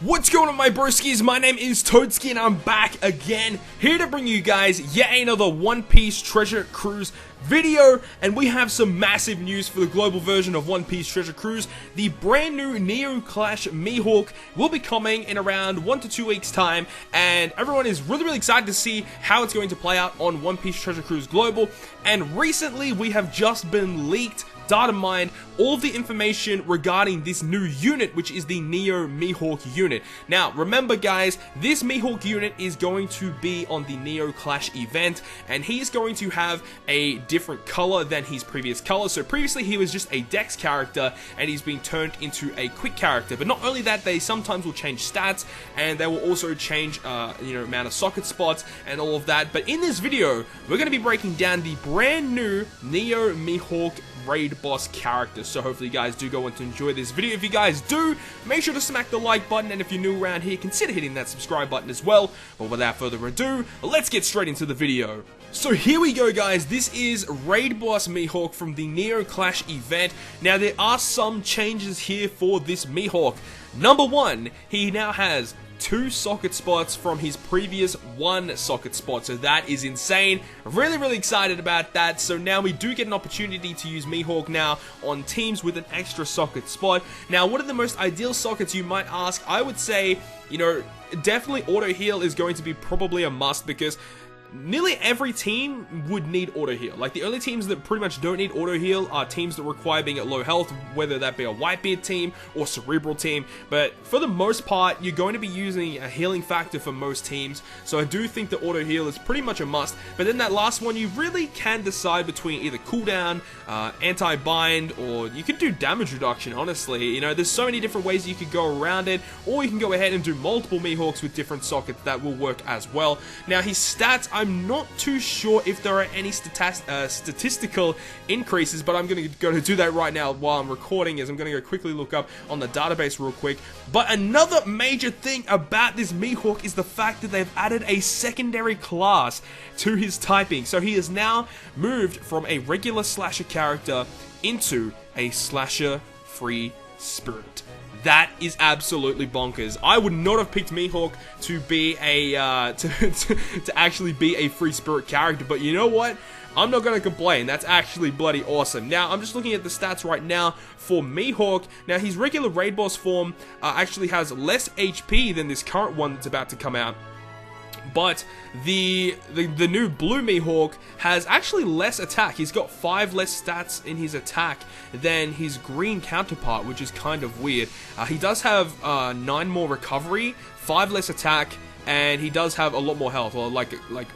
What's going on, my broskiis? My name is Toadski and I'm back again, here to bring you guys yet another One Piece Treasure Cruise video, and we have some massive news for the global version of One Piece Treasure Cruise. The brand new Neo Clash MIHAWK will be coming in around 1 to 2 weeks time, and everyone is really excited to see how it's going to play out on One Piece Treasure Cruise Global. And recently we have just been leaked, data mined, all of the information regarding this new unit, which is the Neo MIHAWK unit. Now, remember guys, this MIHAWK unit is going to be on the Neo Clash event, and he is going to have a different color than his previous color. So previously he was just a Dex character, and he's been turned into a quick character. But not only that, they sometimes will change stats, and they will also change, amount of socket spots and all of that. But in this video, we're going to be breaking down the brand new Neo MIHAWK raid boss character. So hopefully you guys do go on to enjoy this video. If you guys do, make sure to smack the like button, and if you're new around here, consider hitting that subscribe button as well. But without further ado, let's get straight into the video. So here we go guys, this is Raid Boss MIHAWK from the Neo Clash event. Now there are some changes here for this MIHAWK. Number one, he now has 2 socket spots from his previous 1 socket spot, so that is insane. Really excited about that. So now we do get an opportunity to use MIHAWK now on teams with an extra socket spot. Now, what are the most ideal sockets, you might ask? I would say, definitely auto heal is going to be probably a must, because nearly every team would need auto heal. Like, the only teams that pretty much don't need auto heal are teams that require being at low health, whether that be a Whitebeard team or Cerebral team. But for the most part, you're going to be using a healing factor for most teams, so I do think the auto heal is pretty much a must. But then that last one, you really can decide between either cooldown, anti-bind, or you could do damage reduction. Honestly, there's so many different ways you could go around it, or you can go ahead and do multiple MIHAWKs with different sockets that will work as well. Now, his stats, I'm not too sure if there are any statistical increases, but I'm going to go to do that right now while I'm recording, as I'm going to go quickly look up on the database real quick. But another major thing about this MIHAWK is the fact that they've added a secondary class to his typing. So he has now moved from a regular slasher character into a slasher free spirit. That is absolutely bonkers. I would not have picked MIHAWK to be a to actually be a free spirit character, but you know what? I'm not going to complain. That's actually bloody awesome. Now, I'm just looking at the stats right now for MIHAWK. Now, his regular raid boss form actually has less HP than this current one that's about to come out. But the new blue MIHAWK has actually less attack. He's got 5 less stats in his attack than his green counterpart, which is kind of weird. He does have 9 more recovery, 5 less attack, and he does have a lot more health, or like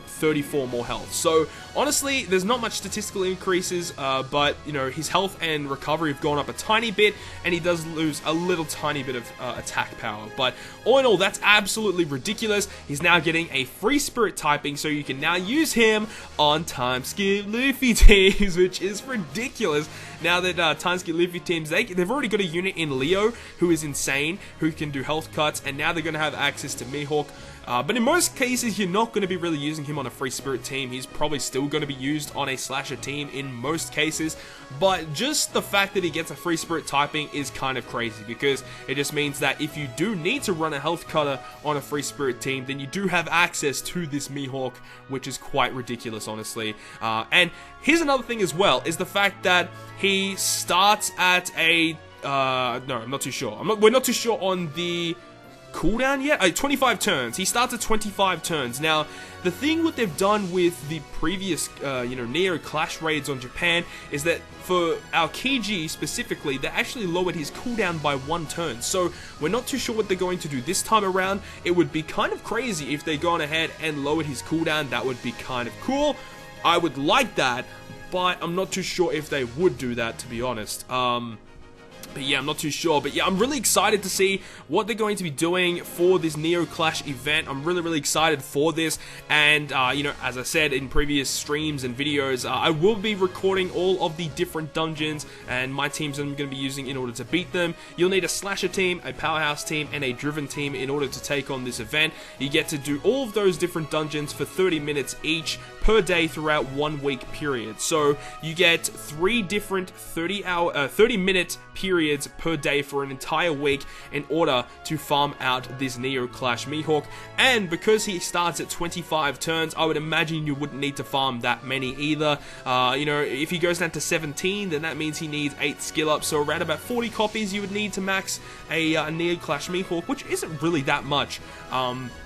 34 more health. So honestly, there's not much statistical increases, but his health and recovery have gone up a tiny bit, and he does lose a little tiny bit of attack power. But all in all, that's absolutely ridiculous. He's now getting a free spirit typing, so you can now use him on time skip Luffy teams, which is ridiculous. Now that time skip Luffy teams, they've already got a unit in Leo who is insane, who can do health cuts, and now they're going to have access to MIHAWK. But in most cases, you're not going to be really using him on a free spirit team. He's probably still going to be used on a slasher team in most cases. But just the fact that he gets a free spirit typing is kind of crazy, because it just means that if you do need to run a health cutter on a free spirit team, then you do have access to this MIHAWK, which is quite ridiculous, honestly. And here's another thing as well, is the fact that he starts at a... no, I'm not too sure. We're not too sure on the cooldown yet. 25 turns. He starts at 25 turns. Now, the thing what they've done with the previous, Neo Clash raids on Japan is that for Aokiji specifically, they actually lowered his cooldown by 1 turn. So we're not too sure what they're going to do this time around. It would be kind of crazy if they'd gone ahead and lowered his cooldown. That would be kind of cool. I would like that, but I'm not too sure if they would do that, to be honest. But yeah, I'm not too sure. But yeah, I'm really excited to see what they're going to be doing for this Neo Clash event. I'm really excited for this. And, as I said in previous streams and videos, I will be recording all of the different dungeons and my teams that I'm going to be using in order to beat them. You'll need a slasher team, a powerhouse team, and a driven team in order to take on this event. You get to do all of those different dungeons for 30 minutes each per day throughout 1 week period. So you get 3 different 30-minute periods per day for an entire week in order to farm out this Neo Clash MIHAWK. And because he starts at 25 turns, I would imagine you wouldn't need to farm that many either. You know, if he goes down to 17, then that means he needs 8 skill ups, so around about 40 copies you would need to max a Neo Clash MIHAWK, which isn't really that much.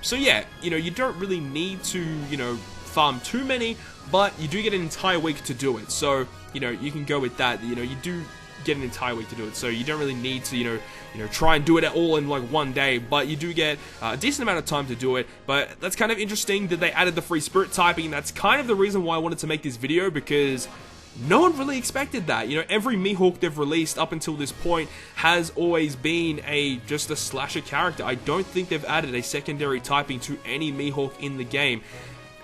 So yeah, you know, you don't really need to, you know, farm too many, but you do get an entire week to do it. So, you know, you can go with that. You know, you do get an entire week to do it, so you don't really need to, you know, try and do it all in like one day, but you do get a decent amount of time to do it. But that's kind of interesting that they added the free spirit typing. That's kind of the reason why I wanted to make this video, because no one really expected that. You know, every MIHAWK they've released up until this point has always been just a slasher character. I don't think they've added a secondary typing to any MIHAWK in the game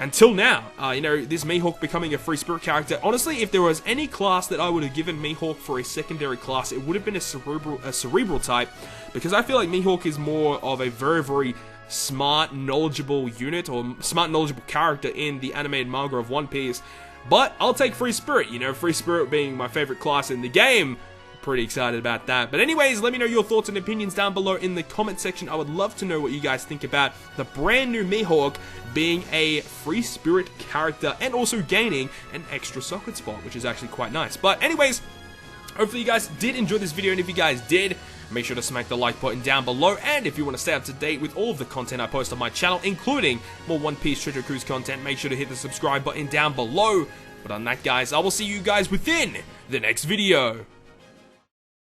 until now. You know, this MIHAWK becoming a free spirit character. Honestly, if there was any class that I would have given MIHAWK for a secondary class, it would have been a cerebral type, because I feel like MIHAWK is more of a very, very smart, knowledgeable unit, or smart, knowledgeable character in the animated manga of One Piece. But I'll take free spirit, you know, free spirit being my favorite class in the game. Pretty excited about that. But anyways, let me know your thoughts and opinions down below in the comment section. I would love to know what you guys think about the brand new MIHAWK being a free spirit character and also gaining an extra socket spot, which is actually quite nice. But anyways, hopefully you guys did enjoy this video, and if you guys did, make sure to smack the like button down below. And if you want to stay up to date with all of the content I post on my channel, including more One Piece Treasure Cruise content, make sure to hit the subscribe button down below. But on that, guys, I will see you guys within the next video.